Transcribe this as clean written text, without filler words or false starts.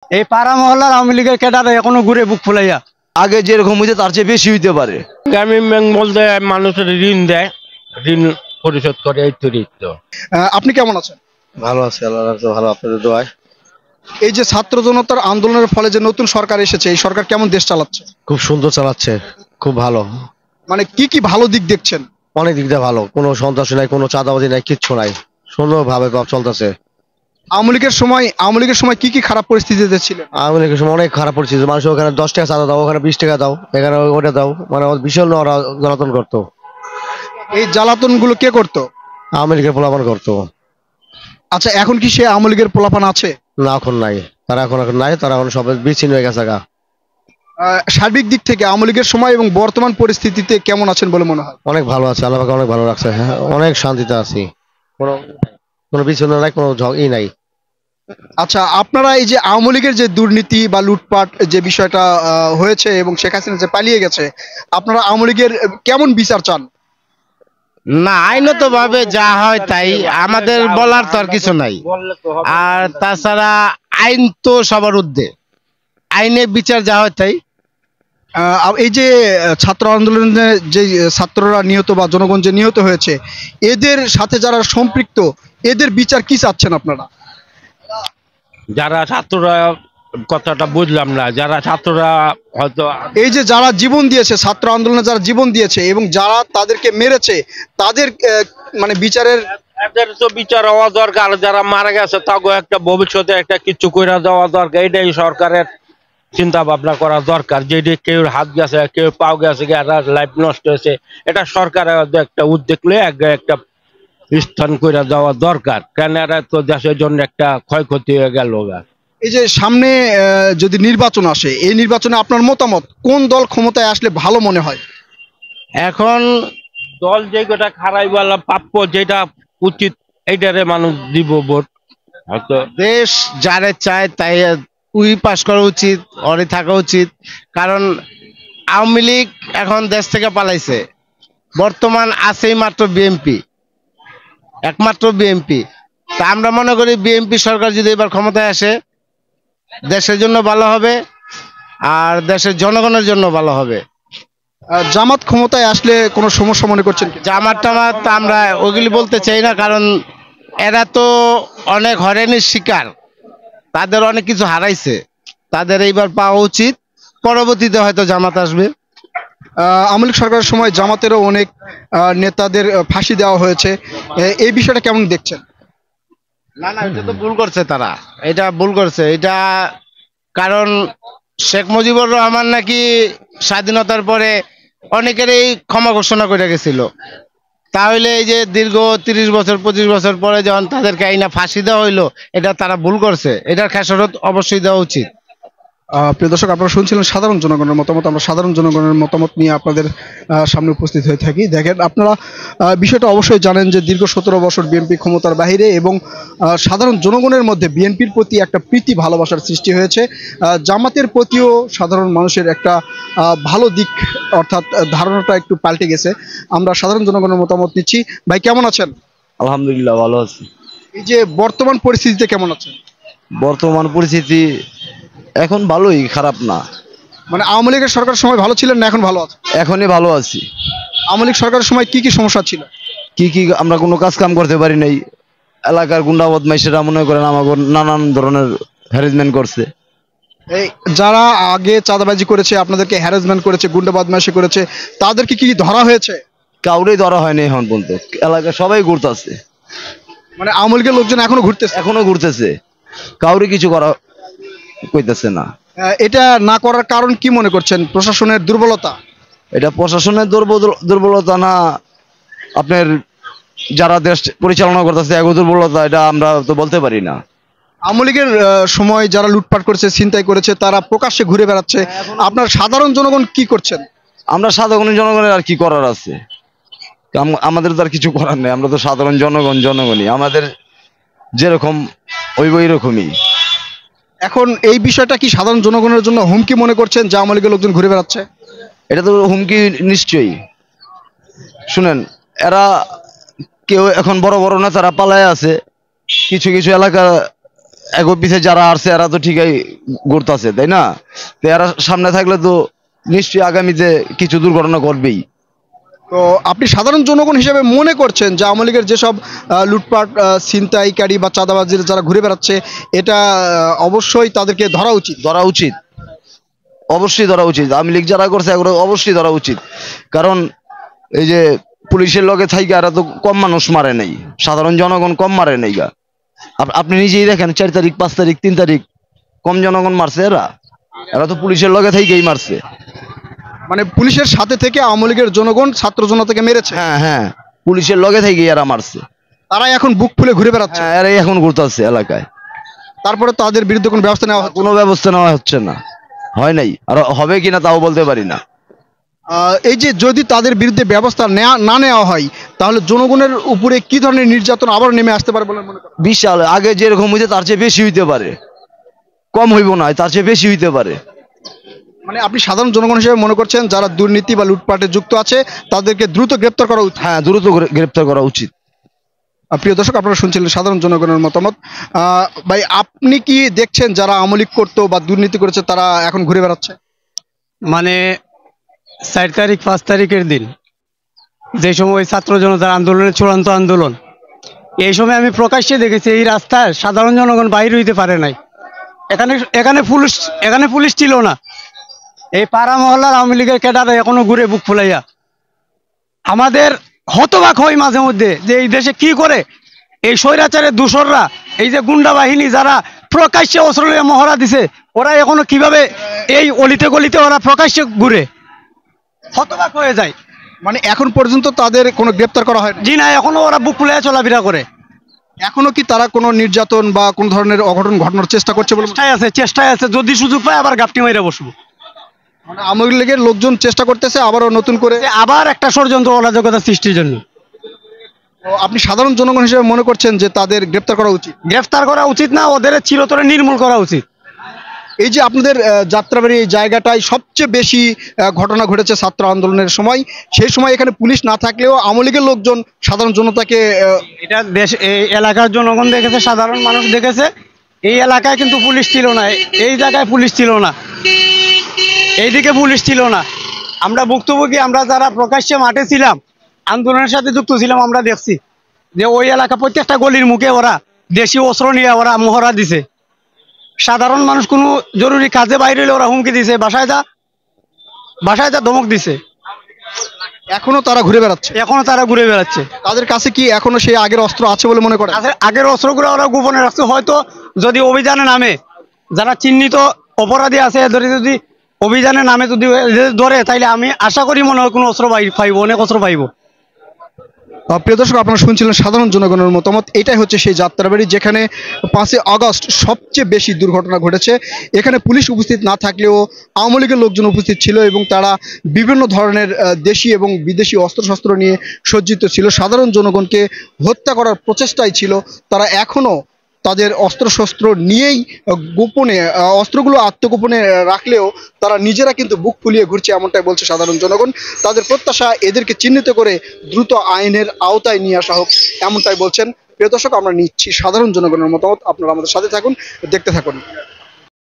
এই পাড়া মহল্লার আওয়ামী লীগের ক্যাডার এখনো ঘুরে বুক ফুলাইয়া। আগে যেরকম হইতে তার চেয়ে বেশি হইতে পারে। গ্রামীণ ব্যাংক বলতে মানুষের ঋণ দেয়, ঋণ পরিশোধ করে, এই তো। আপনি কেমন আছেন? ভালো আছে, আল্লাহর রাখছে ভালো, আপনাদের দোয়ায়। এই যে ছাত্র জনতার আন্দোলনের ফলে যে নতুন সরকার এসেছে, এই সরকার কেমন দেশ চালাচ্ছে? খুব সুন্দর চালাচ্ছে, খুব ভালো। মানে কি কি ভালো দিক দেখছেন? অনেক দিক দিয়ে ভালো, কোনো সন্ত্রাসী নাই, কোনো চাঁদাবাজি নাই, কিচ্ছু নাই, সুন্দরভাবে চলতেছে। আওয়ামী লীগের সময় কি কি খারাপ পরিস্থিতিতে ছিলেন? আওয়ামী লীগের সময় অনেক খারাপ পরিস্থিতি, মানুষ ওখানে 10 টাকা চাঁদা দাও, ওখানে 20 টাকা দাও, এখানে ওটা দাও, মানে বিশাল ওরা জ্বালাতন করতো। এই জ্বালাতন গুলো কে করতো? আওয়ামী লীগের পোলাপান করতো। আচ্ছা, এখন কি সে আওয়ামী লীগের পোলাপান আছে? না, এখন নাই, তারা এখন নাই, তারা এখন সব বিচ্ছিন্ন হয়ে গেছে গা। সার্বিক দিক থেকে আওয়ামী লীগের সময় এবং বর্তমান পরিস্থিতিতে কেমন আছেন বলে মনে হয়? অনেক ভালো আছে, আল্লাহ পাক অনেক ভালো রাখছে, হ্যাঁ, অনেক শান্তিতে আছি, কোনো কোনো বিচ্ছিন্ন নাই, কোনো নাই। আচ্ছা, আপনারা এই যে আওয়ামী লীগের যে দুর্নীতি বা লুটপাট যে বিষয়টা হয়েছে এবং শেখ হাসিনা যে পালিয়ে গেছে, আপনারা আওয়ামী লীগের কেমন বিচার চান? না, আইনত ভাবে যা হয় তাই, আমাদের বলার তো আর কিছু নাই। আর তাছাড়া আইন তো সবার ঊর্ধ্বে, আইনে বিচার যা হয় তাই। এই যে ছাত্র আন্দোলনে যে ছাত্ররা নিহত বা জনগণ যে নিহত হয়েছে, এদের সাথে যারা সম্পৃক্ত, এদের বিচার কি চাচ্ছেন আপনারা? যারা ছাত্ররা, কথাটা বুঝলাম না, যারা ছাত্ররা হয়তো এই যে যারা জীবন দিয়েছে, ছাত্র আন্দোলনে যারা জীবন দিয়েছে এবং যারা তাদেরকে মেরেছে, তাদের মানে বিচারের এদের তো বিচার হওয়া দরকার। যারা মারা গেছে তাকে একটা ভবিষ্যতে একটা কিছু করে দেওয়া দরকার, এটাই সরকারের চিন্তা ভাবনা করা দরকার। যেটি কেউ হাত গেছে, কেউ পাও গেছে, লাইফ নষ্ট হয়েছে, এটা সরকারের একটা উদ্যোগ নিয়ে একটা স্থান করে দেওয়া দরকার। কেন এরা তো দেশের জন্য একটা ক্ষয়ক্ষতি হয়ে গেল। এই যে সামনে যদি নির্বাচন আসে, এই নির্বাচনে আপনার মতামত কোন দল ক্ষমতায় আসলে ভালো মনে হয়? এখন দল যেটা খারাই বলা প্রাপ্য, যেটা উচিত, এইটারে মানুষ দিব ভোট। হয়তো দেশ যারে চায় তাই উই পাশ করা উচিত, অরে থাকা উচিত। কারণ আওয়ামী লীগ এখন দেশ থেকে পালাইছে, বর্তমান আছেই মাত্র বিএনপি, একমাত্র বিএনপি। তা আমরা মনে করি বিএনপি সরকার যদি এবার ক্ষমতায় আসে, দেশের জন্য ভালো হবে আর দেশের জনগণের জন্য ভালো হবে। জামাত ক্ষমতায় আসলে কোনো সমস্যা মনে করছেন কি? জামাত টামাত আমরা ওগুলি বলতে চাই না, কারণ এরা তো অনেক হয়রানির শিকার, তাদের অনেক কিছু হারাইছে, তাদের এইবার পাওয়া উচিত। পরবর্তীতে হয়তো জামাত আসবে। আওয়ামী লীগ সরকারের সময় জামাতেরও অনেক নেতাদের ফাঁসি দেওয়া হয়েছে, এই বিষয়টা কেমন দেখছেন? না না, এটা তো ভুল করছে তারা, এটা ভুল করছে এটা। কারণ শেখ মুজিবুর রহমান নাকি স্বাধীনতার পরে অনেকেরই ক্ষমা ঘোষণা করে গেছিল, তাহলে এই যে দীর্ঘ 30 বছর 25 বছর পরে যখন তাদেরকে আইনা ফাঁসি দেওয়া হইলো, এটা তারা ভুল করছে, এটার খেসারত অবশ্যই দেওয়া উচিত। প্রিয় দর্শক, আপনারা শুনছিলেন সাধারণ জনগণের মতামত। আমরা সাধারণ জনগণের মতামত নিয়ে আপনাদের সামনে উপস্থিত হয়ে থাকি। দেখেন, আপনারা বিষয়টা অবশ্যই জানেন যে দীর্ঘ 17 বছর বিএনপি ক্ষমতার বাইরে এবং সাধারণ জনগণের মধ্যে বিএনপির প্রতি একটা প্রীতি ভালোবাসার সৃষ্টি হয়েছে। জামাতের প্রতিও সাধারণ মানুষের একটা ভালো দিক, অর্থাৎ ধারণাটা একটু পাল্টে গেছে। আমরা সাধারণ জনগণের মতামত নিচ্ছি। ভাই, কেমন আছেন? আলহামদুলিল্লাহ, ভালো আছি। এই যে বর্তমান পরিস্থিতিতে কেমন আছেন? বর্তমান পরিস্থিতি এখন ভালোই, খারাপ না। মানে আওয়ামী লীগের সরকারের সময় ভালো ছিলেন না এখন ভালো আছে? এখনই ভালো আছি। আওয়ামী লীগ সরকারের সময় কি কি সমস্যা ছিল? কি আমরা কোনো কাজ কাম করতে পারি নাই, এলাকার গুন্ডা বদমাইশেরা মনে করেন আমাকে নানান ধরনের হ্যারাসমেন্ট করছে। এই যারা আগে চাঁদাবাজি করেছে, আপনাদেরকে হ্যারাসমেন্ট করেছে, গুন্ডা বদমাইশি করেছে, তাদেরকে কি কি ধরা হয়েছে? কাউরেই ধরা হয়নি এখন পর্যন্ত, এলাকায় সবাই ঘুরতেছে। মানে আওয়ামী লীগের লোকজন এখনো ঘুরতেছে, কাউরে কিছু করা কইতেছে না। এটা না করার কারণ কি মনে করছেন? প্রশাসনের দুর্বলতা? এটা প্রশাসনের দুর্বলতা না, আপনার যারা দেশ পরিচালনা করতেছে এগো দুর্বলতা, এটা আমরা তো বলতে পারি না। আওয়ামী লীগের সময় যারা লুটপাট করেছে, ছিনতাই করেছে, তারা প্রকাশ্যে ঘুরে বেড়াচ্ছে। আপনার সাধারণ জনগণ কি করছেন? আমরা সাধারণ জনগণের আর কি করার আছে? আমাদের তো আর কিছু করার নেই, আমরা তো সাধারণ জনগণই, আমাদের যেরকম ওই রকমই। এখন এই বিষয়টা কি সাধারণ জনগণের জন্য হুমকি মনে করছেন যে আওয়ামী লীগের লোকজন ঘুরে বেড়াচ্ছে? এটা তো হুমকি নিশ্চয়ই। শুনেন, এরা কেউ এখন বড় বড় নেতারা পালায় আছে, কিছু কিছু এগো পিছে যারা আসছে এরা তো ঠিকই ঘুরতেছে, তাই না? তো এরা সামনে থাকলে তো নিশ্চয়ই আগামীতে কিছু দুর্ঘটনা ঘটবেই। তো আপনি সাধারণ জনগণ হিসেবে মনে করছেন যে আওয়ামী লীগের যেসব লুটপাট, ছিনতাইকারী বা চাঁদাবাজির যারা ঘুরে বেড়াচ্ছে, এটা অবশ্যই তাদেরকে ধরা উচিত? ধরা উচিত, অবশ্যই ধরা উচিত। আওয়ামী লীগ যারা করছে এগুলো অবশ্যই ধরা উচিত। কারণ এই যে পুলিশের লগে থাইকা এরা তো কম মানুষ মারে নাই, সাধারণ জনগণ কম মারে নাই গা। আপনি নিজেই দেখেন 4 তারিখ 5 তারিখ 3 তারিখ কম জনগণ মারছে এরা, এরা তো পুলিশের লগে থাইকেই মারছে। মানে পুলিশের সাথে থেকে আওয়ামী লীগের জনগণ ছাত্র জনতাকে মেরেছে, হ্যাঁ হ্যাঁ, পুলিশের লগে থাইকেই এরা মারছে। তারা এখন বুক ফুলে ঘুরে বেড়াচ্ছে। হ্যাঁ, এরাই এখন ঘুরতেছে এলাকায়। তারপরে তাদের বিরুদ্ধে কোনো ব্যবস্থা নেওয়া হচ্ছে? কোনো ব্যবস্থা নেওয়া হচ্ছে না, হয় নাই, আর হবে কিনা তাও বলতে পারি না। এই যে যদি তাদের বিরুদ্ধে ব্যবস্থা না নেওয়া হয়, তাহলে জনগণের উপরে কি ধরনের নির্যাতন আবার নেমে আসতে পারে বলে মনে করেন? বিশাল, আগে যেরকম হইতে তার চেয়ে বেশি হইতে পারে, কম হইব না, তার চেয়ে বেশি হইতে পারে। মানে আপনি সাধারণ জনগণ হিসেবে মনে করছেন যারা দুর্নীতি বা লুটপাটে যুক্ত আছে তাদেরকে দ্রুত গ্রেপ্তার করা উচিত? হ্যাঁ, দ্রুত গ্রেপ্তার করা উচিত। প্রিয় দর্শক, আপনারা শুনছিলেন সাধারণ জনগণের মতামত। ভাই, আপনি কি দেখছেন যারা আওয়ামী লীগ করতো বা দুর্নীতি করেছে তারা এখন ঘুরে বেড়াচ্ছে? মানে 4 তারিখ 5 তারিখের দিন যে সময় ছাত্র জনতার আন্দোলনের চূড়ান্ত আন্দোলন, এই সময় আমি প্রকাশ্যে দেখেছি এই রাস্তায় সাধারণ জনগণ বাইরে হইতে পারে নাই। এখানে এখানে পুলিশ ছিল না। এই পাড়া মহল্লার আওয়ামী লীগের ক্যাডাররা এখনো ঘুরে বুক ফুলাইয়া। আমাদের হতবাক হয় মাঝে মধ্যে যে এই দেশে কি করে এই স্বৈরাচারের দূষররা, এই যে গুন্ডা বাহিনী যারা প্রকাশ্যে অস্ত্র নিয়ে মহড়া দিছে, ওরা এখনো কিভাবে এই অলিতে গলিতে ওরা প্রকাশ্যে ঘুরে, হতবাক হয়ে যায়। মানে এখন পর্যন্ত তাদের কোনো গ্রেপ্তার করা হয় না? জি না, এখনো ওরা বুক ফুলাইয়া চলাফেরা করে। এখনো কি তারা কোনো নির্যাতন বা কোন ধরনের অঘটন ঘটানোর চেষ্টা করছে বলে? চেষ্টায় আছে, যদি সুযোগ পায় আবার গাপটি মাইরা বসবো। মানে আওয়ামী লীগের লোকজন চেষ্টা করতেছে আবারও নতুন করে যে আবার একটা ষড়যন্ত্র অরাজকতা সৃষ্টির জন্য। আপনি সাধারণ জনগণ হিসেবে মনে করছেন যে তাদের গ্রেপ্তার করা উচিত? গ্রেফতার করা উচিত না, ওদের চিরতরে নির্মূল করা উচিত। এই যে আপনাদের যাত্রাবাড়ি এই জায়গাটায় সবচেয়ে বেশি ঘটনা ঘটেছে ছাত্র আন্দোলনের সময়, সেই সময় এখানে পুলিশ না থাকলেও আওয়ামী লীগের লোকজন সাধারণ জনতাকে এটা দেশ, এই এলাকার জনগণ দেখেছে, সাধারণ মানুষ দেখেছে। এই এলাকায় কিন্তু পুলিশ ছিল না, এই জায়গায় পুলিশ ছিল না, এইদিকে পুলিশ ছিল না। আমরা ভুক্তভোগী, আমরা যারা প্রকাশ্যে মাঠে ছিলাম, আন্দোলনের সাথে যুক্ত ছিলাম, আমরা দেখছি যে ওই এলাকা প্রত্যেকটা গলির মুখে ওরা দেশি অস্ত্র নিয়ে ওরা মহড়া দিছে। সাধারণ মানুষ কোনো জরুরি কাজে বাইরে হলে ওরা হুমকি দিছে, বাসায় যা ধমক দিছে। এখনো তারা ঘুরে বেড়াচ্ছে? এখনো তারা ঘুরে বেড়াচ্ছে। তাদের কাছে কি এখনো সেই আগের অস্ত্র আছে বলে মনে করেন? আগের অস্ত্রগুলো ওরা গোপনে রাখছে। হয়তো যদি অভিযানে নামে, যারা চিহ্নিত অপরাধী আছে এদের যদি অভিযানের নামে যদি ধরে, তাইলে আমি আশা করি মনে হয় কোনো অস্ত্র পাইব, অনেক অস্ত্র পাইব। প্রিয় দর্শক, আপনারা শুনছিলেন সাধারণ জনগণের মতামত। এটাই হচ্ছে সেই যাত্রাবাড়ি যেখানে 5ই আগস্ট সবচেয়ে বেশি দুর্ঘটনা ঘটেছে। এখানে পুলিশ উপস্থিত না থাকলেও আওয়ামী লীগের লোকজন উপস্থিত ছিল এবং তারা বিভিন্ন ধরনের দেশি এবং বিদেশি অস্ত্রশস্ত্র নিয়ে সজ্জিত ছিল। সাধারণ জনগণকে হত্যা করার প্রচেষ্টাই ছিল। তারা এখনও তাদের অস্ত্রশস্ত্র নিয়েই গোপনে অস্ত্রগুলো আত্মগোপনে রাখলেও তারা নিজেরা কিন্তু বুক ফুলিয়ে ঘুরছে, এমনটাই বলছে সাধারণ জনগণ। তাদের প্রত্যাশা এদেরকে চিহ্নিত করে দ্রুত আইনের আওতায় নিয়ে আসা হোক, এমনটাই বলছেন। প্রিয় দর্শক, আমরা নিচ্ছি সাধারণ জনগণের মতামত। আপনারা আমাদের সাথে থাকুন, দেখতে থাকুন।